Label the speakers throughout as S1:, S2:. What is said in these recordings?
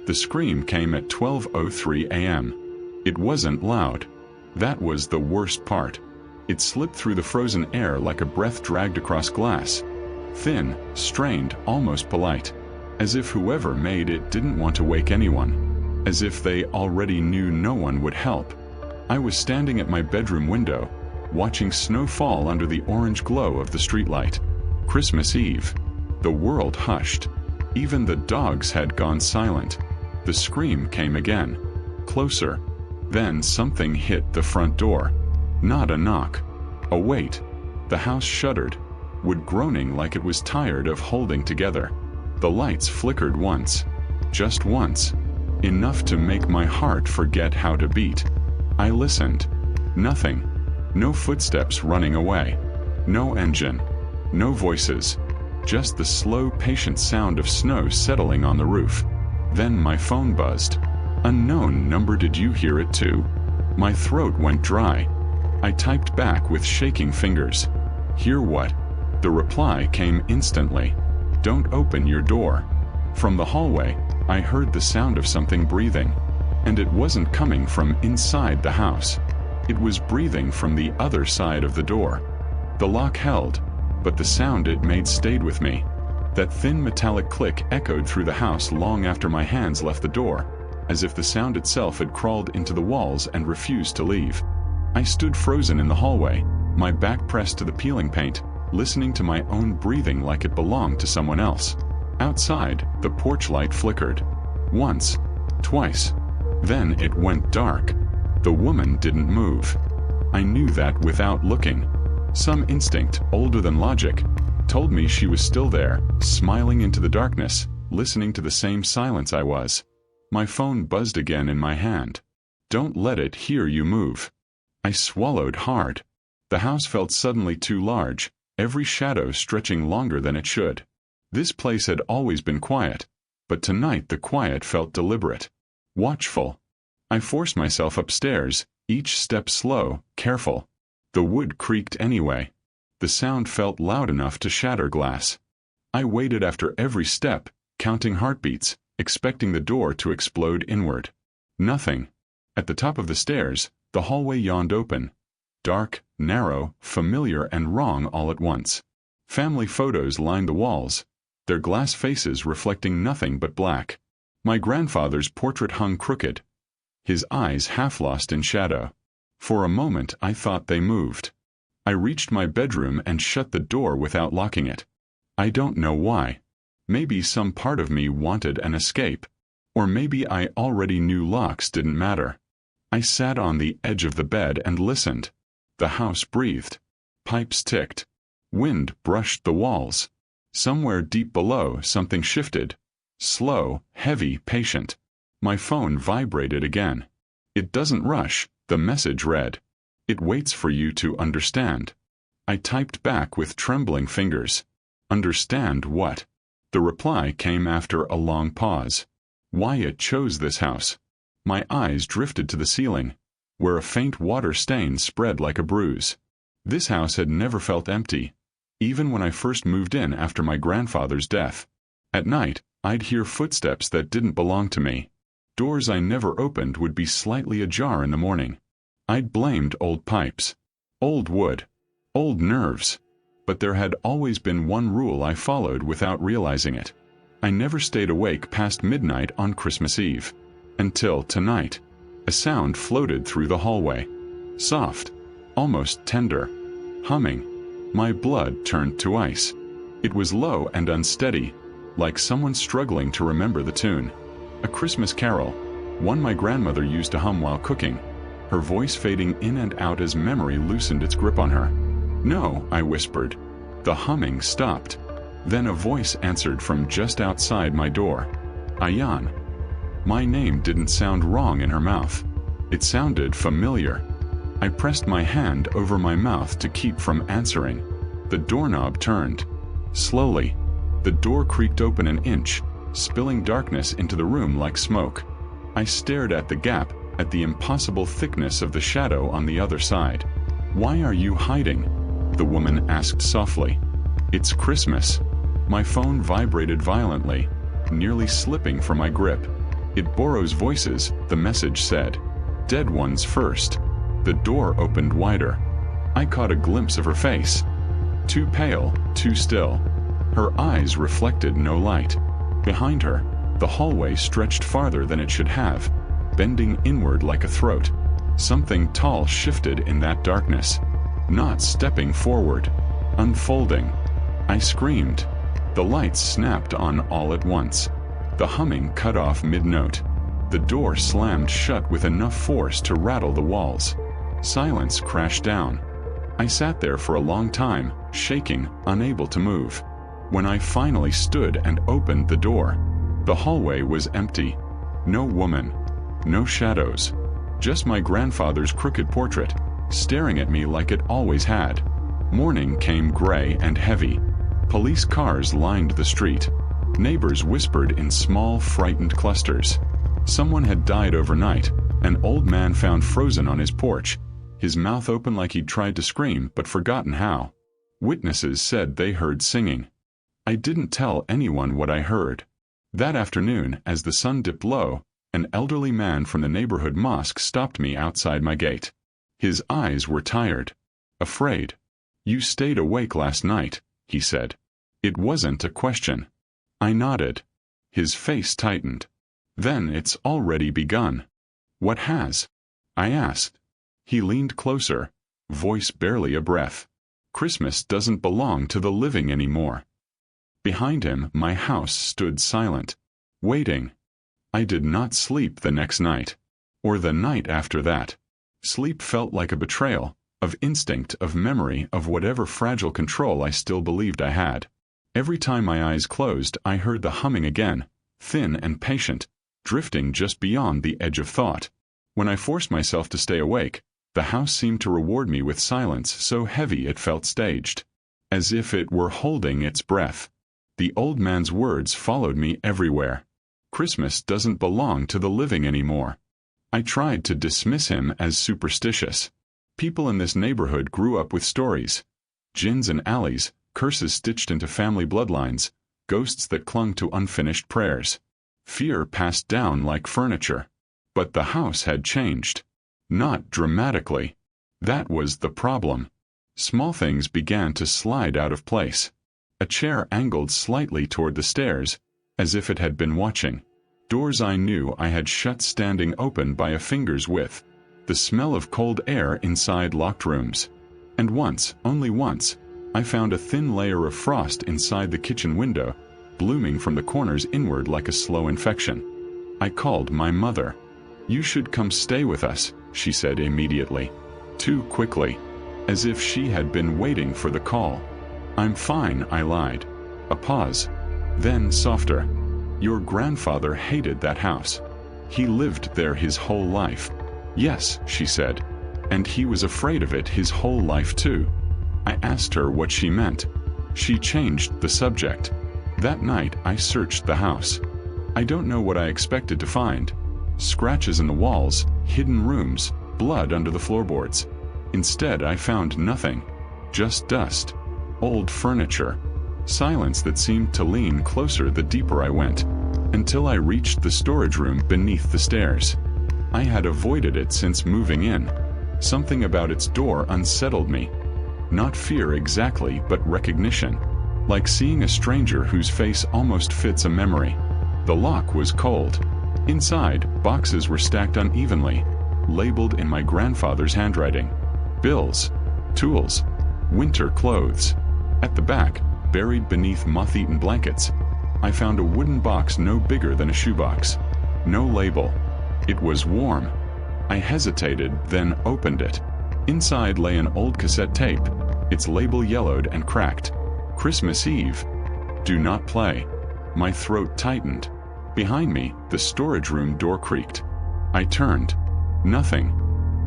S1: The scream came at 12:03 a.m. It wasn't loud. That was the worst part. It slipped through the frozen air like a breath dragged across glass. Thin, strained, almost polite. As if whoever made it didn't want to wake anyone. As if they already knew no one would help. I was standing at my bedroom window, watching snow fall under the orange glow of the streetlight. Christmas Eve. The world hushed. Even the dogs had gone silent. The scream came again. Closer. Then something hit the front door. Not a knock. A wait. The house shuddered, wood groaning like it was tired of holding together. The lights flickered once. Just once. Enough to make my heart forget how to beat. I listened. Nothing. No footsteps running away. No engine. No voices. Just the slow, patient sound of snow settling on the roof. Then my phone buzzed. Unknown number. Did you hear it too? My throat went dry. I typed back with shaking fingers. Hear what? The reply came instantly. Don't open your door. From the hallway, I heard the sound of something breathing. And it wasn't coming from inside the house. It was breathing from the other side of the door. The lock held, but the sound it made stayed with me. That thin metallic click echoed through the house long after my hands left the door, as if the sound itself had crawled into the walls and refused to leave. I stood frozen in the hallway, my back pressed to the peeling paint, listening to my own breathing like it belonged to someone else. Outside, the porch light flickered. Once. Twice. Then it went dark. The woman didn't move. I knew that without looking. Some instinct, older than logic, told me she was still there, smiling into the darkness, listening to the same silence I was. My phone buzzed again in my hand. Don't let it hear you move. I swallowed hard. The house felt suddenly too large, every shadow stretching longer than it should. This place had always been quiet, but tonight the quiet felt deliberate, watchful. I forced myself upstairs, each step slow, careful. The wood creaked anyway. The sound felt loud enough to shatter glass. I waited after every step, counting heartbeats, expecting the door to explode inward. Nothing. At the top of the stairs, the hallway yawned open. Dark, narrow, familiar and wrong all at once. Family photos lined the walls, their glass faces reflecting nothing but black. My grandfather's portrait hung crooked, his eyes half lost in shadow. For a moment I thought they moved. I reached my bedroom and shut the door without locking it. I don't know why. Maybe some part of me wanted an escape. Or maybe I already knew locks didn't matter. I sat on the edge of the bed and listened. The house breathed. Pipes ticked. Wind brushed the walls. Somewhere deep below something shifted. Slow, heavy, patient. My phone vibrated again. It doesn't rush, the message read. It waits for you to understand. I typed back with trembling fingers. Understand what? The reply came after a long pause. Wyatt chose this house. My eyes drifted to the ceiling, where a faint water stain spread like a bruise. This house had never felt empty, even when I first moved in after my grandfather's death. At night, I'd hear footsteps that didn't belong to me. Doors I never opened would be slightly ajar in the morning. I'd blamed old pipes, old wood, old nerves. But there had always been one rule I followed without realizing it. I never stayed awake past midnight on Christmas Eve. Until tonight. A sound floated through the hallway. Soft, almost tender, humming. My blood turned to ice. It was low and unsteady, like someone struggling to remember the tune. A Christmas carol, one my grandmother used to hum while cooking, her voice fading in and out as memory loosened its grip on her. No, I whispered. The humming stopped. Then a voice answered from just outside my door. Ayan. My name didn't sound wrong in her mouth. It sounded familiar. I pressed my hand over my mouth to keep from answering. The doorknob turned. Slowly. The door creaked open an inch, spilling darkness into the room like smoke. I stared at the gap, at the impossible thickness of the shadow on the other side. Why are you hiding? The woman asked softly. It's Christmas. My phone vibrated violently, nearly slipping from my grip. It borrows voices, the message said. Dead ones first. The door opened wider. I caught a glimpse of her face. Too pale, too still. Her eyes reflected no light. Behind her, the hallway stretched farther than it should have, bending inward like a throat. Something tall shifted in that darkness, not stepping forward, unfolding. I screamed. The lights snapped on all at once. The humming cut off mid-note. The door slammed shut with enough force to rattle the walls. Silence crashed down. I sat there for a long time, shaking, unable to move. When I finally stood and opened the door, the hallway was empty. No woman. No shadows. Just my grandfather's crooked portrait, staring at me like it always had. Morning came gray and heavy. Police cars lined the street. Neighbors whispered in small, frightened clusters. Someone had died overnight. An old man found frozen on his porch, his mouth open like he'd tried to scream but forgotten how. Witnesses said they heard singing. I didn't tell anyone what I heard. That afternoon, as the sun dipped low, an elderly man from the neighborhood mosque stopped me outside my gate. His eyes were tired, afraid. "You stayed awake last night," he said. It wasn't a question. I nodded. His face tightened. "Then it's already begun." "What has?" I asked. He leaned closer, voice barely a breath. "Christmas doesn't belong to the living anymore." Behind him, my house stood silent, waiting. I did not sleep the next night, or the night after that. Sleep felt like a betrayal, of instinct, of memory, of whatever fragile control I still believed I had. Every time my eyes closed, I heard the humming again, thin and patient, drifting just beyond the edge of thought. When I forced myself to stay awake, the house seemed to reward me with silence so heavy it felt staged, as if it were holding its breath. The old man's words followed me everywhere. Christmas doesn't belong to the living anymore. I tried to dismiss him as superstitious. People in this neighborhood grew up with stories. Jinns in alleys, curses stitched into family bloodlines, ghosts that clung to unfinished prayers. Fear passed down like furniture. But the house had changed. Not dramatically. That was the problem. Small things began to slide out of place. A chair angled slightly toward the stairs, as if it had been watching. Doors I knew I had shut standing open by a finger's width. The smell of cold air inside locked rooms. And once, only once, I found a thin layer of frost inside the kitchen window, blooming from the corners inward like a slow infection. I called my mother. "You should come stay with us," she said immediately. Too quickly, as if she had been waiting for the call. "I'm fine," I lied. A pause. Then softer. "Your grandfather hated that house. He lived there his whole life." "Yes," she said. "And he was afraid of it his whole life too." I asked her what she meant. She changed the subject. That night I searched the house. I don't know what I expected to find. Scratches in the walls, hidden rooms, blood under the floorboards. Instead I found nothing. Just dust. Old furniture. Silence that seemed to lean closer the deeper I went, until I reached the storage room beneath the stairs. I had avoided it since moving in. Something about its door unsettled me. Not fear exactly, but recognition. Like seeing a stranger whose face almost fits a memory. The lock was cold. Inside, boxes were stacked unevenly, labeled in my grandfather's handwriting. Bills, tools, winter clothes. At the back, buried beneath moth-eaten blankets, I found a wooden box no bigger than a shoebox. No label. It was warm. I hesitated, then opened it. Inside lay an old cassette tape, its label yellowed and cracked. Christmas Eve. Do not play. My throat tightened. Behind me, the storage room door creaked. I turned. Nothing.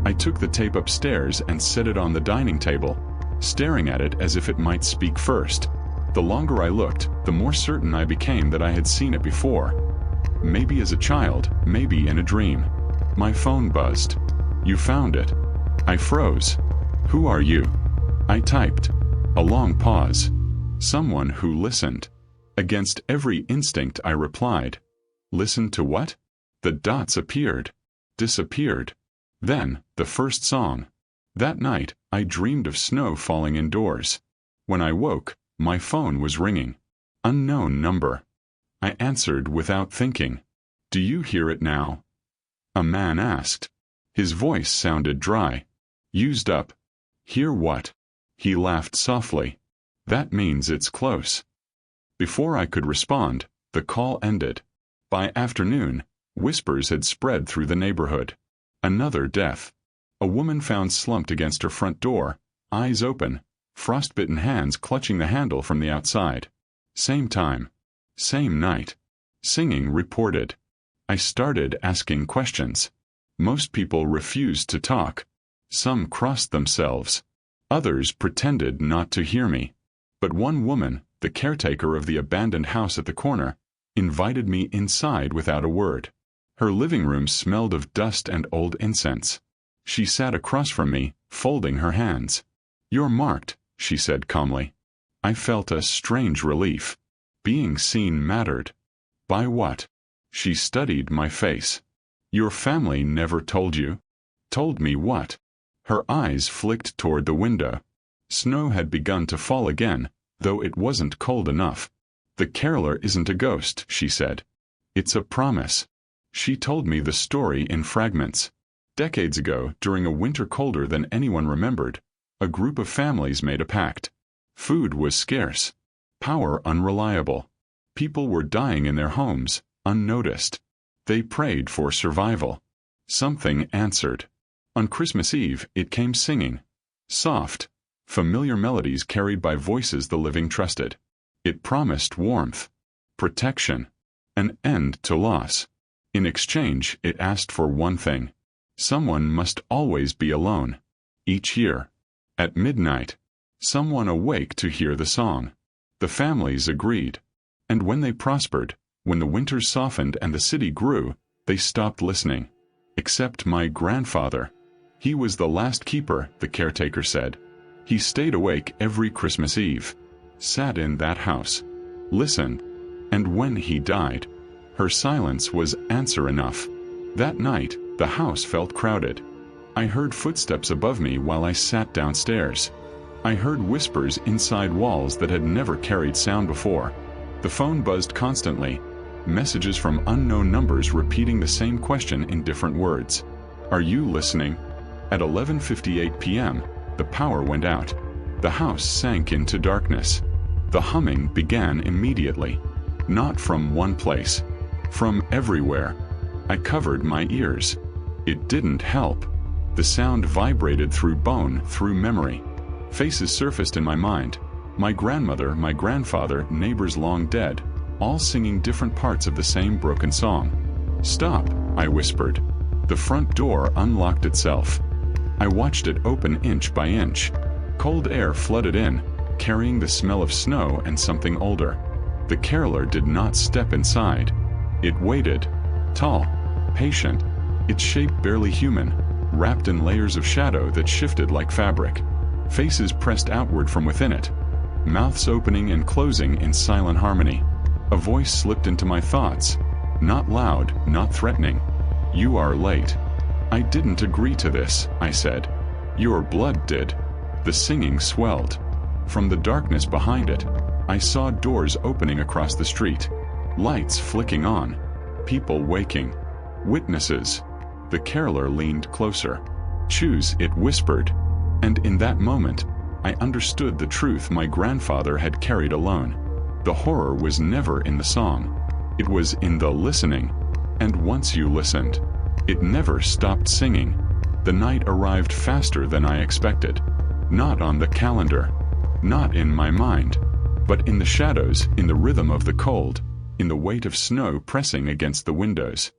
S1: I took the tape upstairs and set it on the dining table, staring at it as if it might speak first. The longer I looked, the more certain I became that I had seen it before. Maybe as a child, maybe in a dream. My phone buzzed. "You found it." I froze. "Who are you?" I typed. A long pause. Someone who listened. Against every instinct I replied. "Listen to what?" The dots appeared, disappeared. Then, the first song. That night, I dreamed of snow falling indoors. When I woke, my phone was ringing. Unknown number. I answered without thinking. "Do you hear it now?" A man asked. His voice sounded dry. "Used up." "Hear what?" He laughed softly. "That means it's close." Before I could respond, the call ended. By afternoon, whispers had spread through the neighborhood. Another death. A woman found slumped against her front door, eyes open, frostbitten hands clutching the handle from the outside. Same time. Same night. Singing reported. I started asking questions. Most people refused to talk. Some crossed themselves. Others pretended not to hear me. But one woman, the caretaker of the abandoned house at the corner, invited me inside without a word. Her living room smelled of dust and old incense. She sat across from me, folding her hands. "You're marked," she said calmly. I felt a strange relief. Being seen mattered. By what? She studied my face. "Your family never told you?" "Told me what?" Her eyes flicked toward the window. Snow had begun to fall again, though it wasn't cold enough. "The caroler isn't a ghost," she said. "It's a promise." She told me the story in fragments. Decades ago, during a winter colder than anyone remembered, a group of families made a pact. Food was scarce. Power unreliable. People were dying in their homes, unnoticed. They prayed for survival. Something answered. On Christmas Eve, it came singing. Soft, familiar melodies carried by voices the living trusted. It promised warmth, protection, an end to loss. In exchange, it asked for one thing. Someone must always be alone. Each year. At midnight. Someone awake to hear the song. The families agreed. And when they prospered, when the winters softened and the city grew, they stopped listening. Except my grandfather. He was the last keeper, the caretaker said. He stayed awake every Christmas Eve. Sat in that house. Listened. And when he died, her silence was answer enough. That night, the house felt crowded. I heard footsteps above me while I sat downstairs. I heard whispers inside walls that had never carried sound before. The phone buzzed constantly, messages from unknown numbers repeating the same question in different words. "Are you listening?" At 11:58 p.m., the power went out. The house sank into darkness. The humming began immediately. Not from one place. From everywhere. I covered my ears. It didn't help. The sound vibrated through bone, through memory. Faces surfaced in my mind. My grandmother, my grandfather, neighbors long dead, all singing different parts of the same broken song. "Stop," I whispered. The front door unlocked itself. I watched it open inch by inch. Cold air flooded in, carrying the smell of snow and something older. The caroler did not step inside. It waited. Tall, patient, its shape barely human, wrapped in layers of shadow that shifted like fabric. Faces pressed outward from within it. Mouths opening and closing in silent harmony. A voice slipped into my thoughts. Not loud, not threatening. "You are late." "I didn't agree to this," I said. "Your blood did." The singing swelled. From the darkness behind it, I saw doors opening across the street. Lights flicking on. People waking. Witnesses. The caroler leaned closer. "Choose," it whispered. And in that moment, I understood the truth my grandfather had carried alone. The horror was never in the song. It was in the listening. And once you listened, it never stopped singing. The night arrived faster than I expected. Not on the calendar. Not in my mind. But in the shadows, in the rhythm of the cold, in the weight of snow pressing against the windows.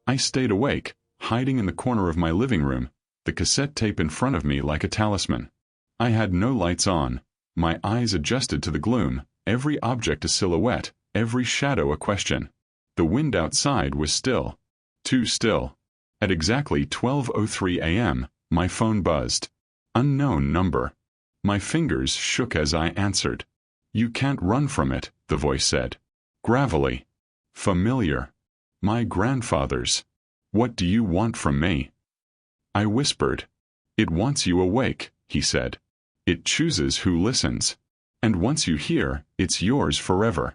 S1: I stayed awake, hiding in the corner of my living room, the cassette tape in front of me like a talisman. I had no lights on. My eyes adjusted to the gloom, every object a silhouette, every shadow a question. The wind outside was still. Too still. At exactly 12:03 a.m., my phone buzzed. Unknown number. My fingers shook as I answered. "You can't run from it," the voice said. Gravelly. Familiar. My grandfather's. "What do you want from me?" I whispered. "It wants you awake," he said. "It chooses who listens. And once you hear, it's yours forever."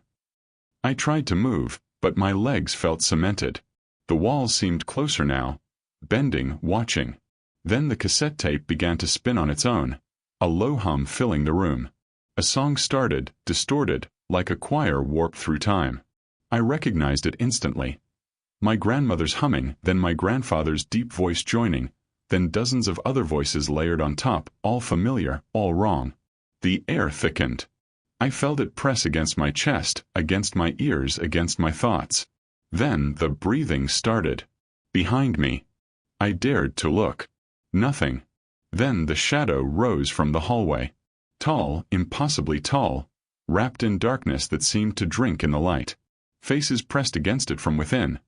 S1: I tried to move, but my legs felt cemented. The walls seemed closer now, bending, watching. Then the cassette tape began to spin on its own, a low hum filling the room. A song started, distorted, like a choir warped through time. I recognized it instantly. My grandmother's humming, then my grandfather's deep voice joining, then dozens of other voices layered on top, all familiar, all wrong. The air thickened. I felt it press against my chest, against my ears, against my thoughts. Then the breathing started. Behind me. I dared to look. Nothing. Then the shadow rose from the hallway. Tall, impossibly tall, wrapped in darkness that seemed to drink in the light. Faces pressed against it from within.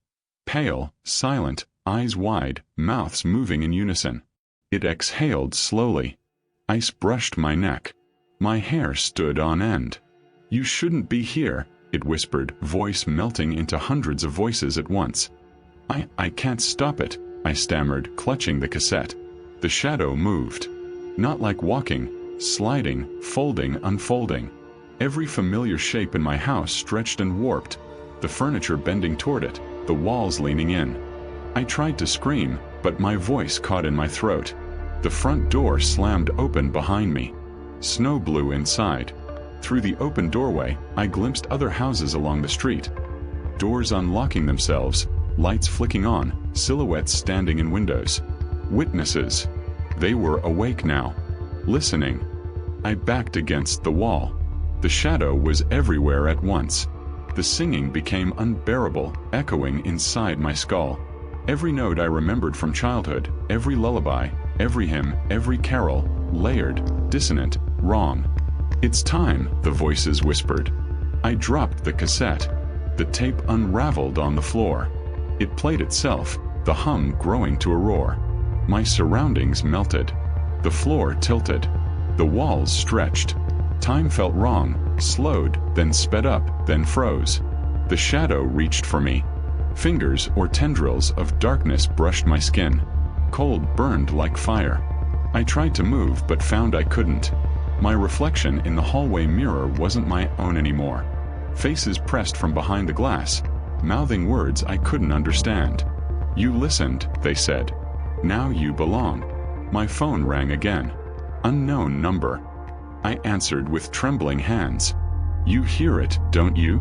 S1: Pale, silent, eyes wide, mouths moving in unison. It exhaled slowly. Ice brushed my neck. My hair stood on end. "You shouldn't be here," it whispered, voice melting into hundreds of voices at once. I can't stop it," I stammered, clutching the cassette. The shadow moved. Not like walking, sliding, folding, unfolding. Every familiar shape in my house stretched and warped, the furniture bending toward it, the walls leaning in. I tried to scream, but my voice caught in my throat. The front door slammed open behind me. Snow blew inside. Through the open doorway, I glimpsed other houses along the street. Doors unlocking themselves, lights flicking on, silhouettes standing in windows. Witnesses. They were awake now. Listening. I backed against the wall. The shadow was everywhere at once. The singing became unbearable, echoing inside my skull. Every note I remembered from childhood, every lullaby, every hymn, every carol, layered, dissonant, wrong. "It's time," the voices whispered. I dropped the cassette. The tape unraveled on the floor. It played itself, the hum growing to a roar. My surroundings melted. The floor tilted. The walls stretched. Time felt wrong, slowed, then sped up, then froze. The shadow reached for me. Fingers or tendrils of darkness brushed my skin. Cold burned like fire. I tried to move but found I couldn't. My reflection in the hallway mirror wasn't my own anymore. Faces pressed from behind the glass, mouthing words I couldn't understand. "You listened," they said. "Now you belong." My phone rang again. Unknown number. I answered with trembling hands. "You hear it, don't you?"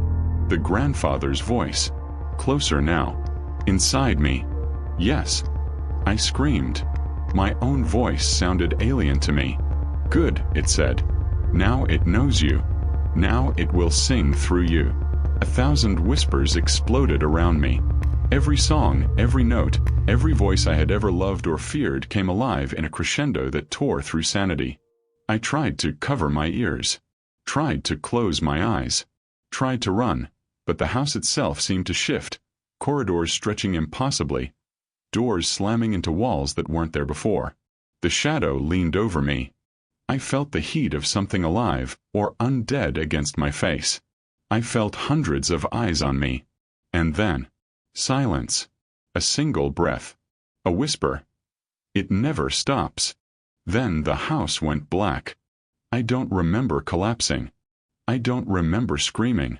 S1: The grandfather's voice. Closer now. Inside me. "Yes." I screamed. My own voice sounded alien to me. "Good," it said. "Now it knows you. Now it will sing through you." 1,000 whispers exploded around me. Every song, every note, every voice I had ever loved or feared came alive in a crescendo that tore through sanity. I tried to cover my ears. Tried to close my eyes. Tried to run, but the house itself seemed to shift, corridors stretching impossibly, doors slamming into walls that weren't there before. The shadow leaned over me. I felt the heat of something alive or undead against my face. I felt hundreds of eyes on me. And then, silence. A single breath. A whisper. "It never stops." Then the house went black. I don't remember collapsing. I don't remember screaming.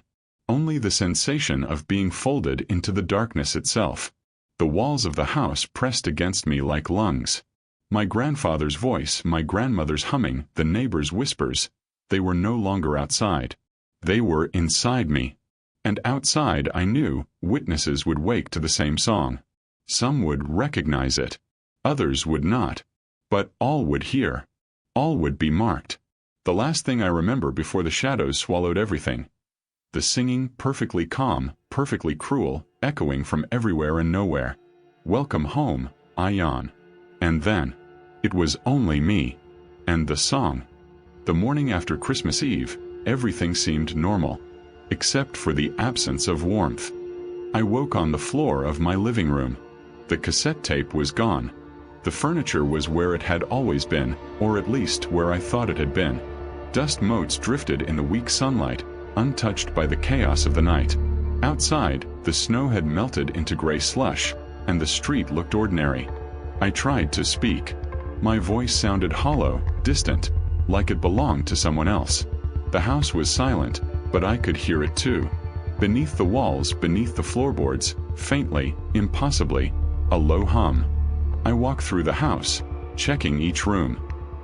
S1: Only the sensation of being folded into the darkness itself. The walls of the house pressed against me like lungs. My grandfather's voice, my grandmother's humming, the neighbors' whispers, they were no longer outside. They were inside me. And outside, I knew, witnesses would wake to the same song. Some would recognize it. Others would not. But all would hear. All would be marked. The last thing I remember before the shadows swallowed everything. The singing, perfectly calm, perfectly cruel, echoing from everywhere and nowhere. "Welcome home, Ayan." And then, it was only me. And the song. The morning after Christmas Eve, everything seemed normal. Except for the absence of warmth. I woke on the floor of my living room. The cassette tape was gone. The furniture was where it had always been, or at least where I thought it had been. Dust motes drifted in the weak sunlight, untouched by the chaos of the night. Outside, the snow had melted into gray slush, and the street looked ordinary. I tried to speak. My voice sounded hollow, distant, like it belonged to someone else. The house was silent, but I could hear it too. Beneath the walls, beneath the floorboards, faintly, impossibly, a low hum. I walked through the house, checking each room.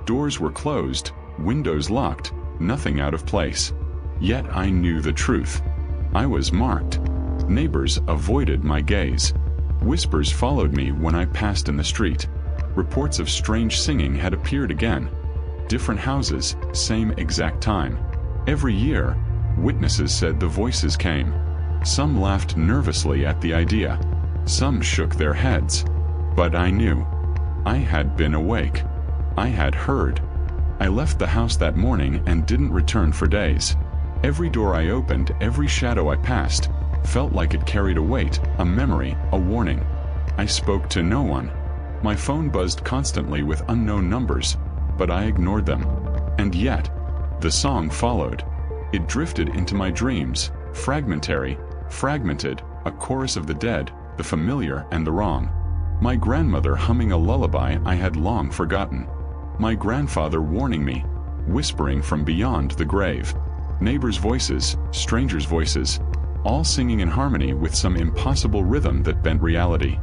S1: Doors were closed, windows locked, nothing out of place. Yet I knew the truth. I was marked. Neighbors avoided my gaze. Whispers followed me when I passed in the street. Reports of strange singing had appeared again. Different houses, same exact time. Every year, witnesses said the voices came. Some laughed nervously at the idea. Some shook their heads. But I knew. I had been awake. I had heard. I left the house that morning and didn't return for days. Every door I opened, every shadow I passed, felt like it carried a weight, a memory, a warning. I spoke to no one. My phone buzzed constantly with unknown numbers, but I ignored them. And yet, the song followed. It drifted into my dreams, fragmentary, fragmented, a chorus of the dead, the familiar and the wrong. My grandmother humming a lullaby I had long forgotten. My grandfather warning me, whispering from beyond the grave. Neighbors' voices, strangers' voices, all singing in harmony with some impossible rhythm that bent reality.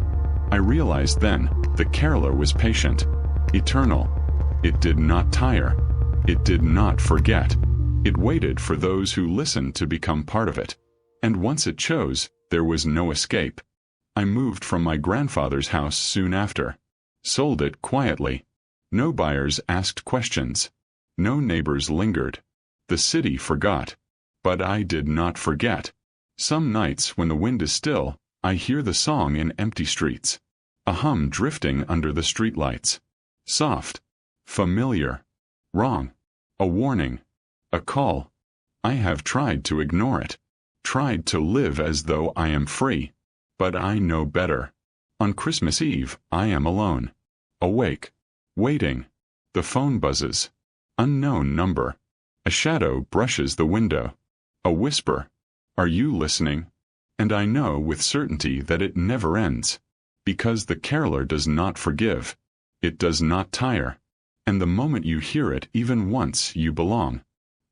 S1: I realized then, the caroler was patient, eternal. It did not tire. It did not forget. It waited for those who listened to become part of it. And once it chose, there was no escape. I moved from my grandfather's house soon after. Sold it quietly. No buyers asked questions. No neighbors lingered. The city forgot. But I did not forget. Some nights when the wind is still, I hear the song in empty streets. A hum drifting under the streetlights. Soft. Familiar. Wrong. A warning. A call. I have tried to ignore it. Tried to live as though I am free. But I know better. On Christmas Eve, I am alone. Awake. Waiting. The phone buzzes. Unknown number. A shadow brushes the window. A whisper. Are you listening? And I know with certainty that it never ends. Because the caroler does not forgive. It does not tire. And the moment you hear it even once, you belong.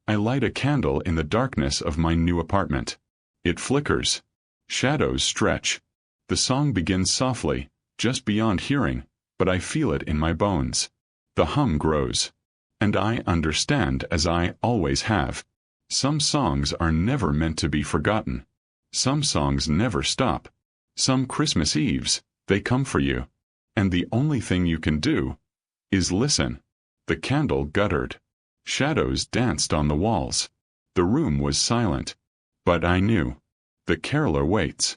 S1: I light a candle in the darkness of my new apartment. It flickers. Shadows stretch. The song begins softly, just beyond hearing, but I feel it in my bones. The hum grows. And I understand, as I always have. Some songs are never meant to be forgotten. Some songs never stop. Some Christmas Eves, they come for you. And the only thing you can do is listen. The candle guttered. Shadows danced on the walls. The room was silent. But I knew. The caroler waits.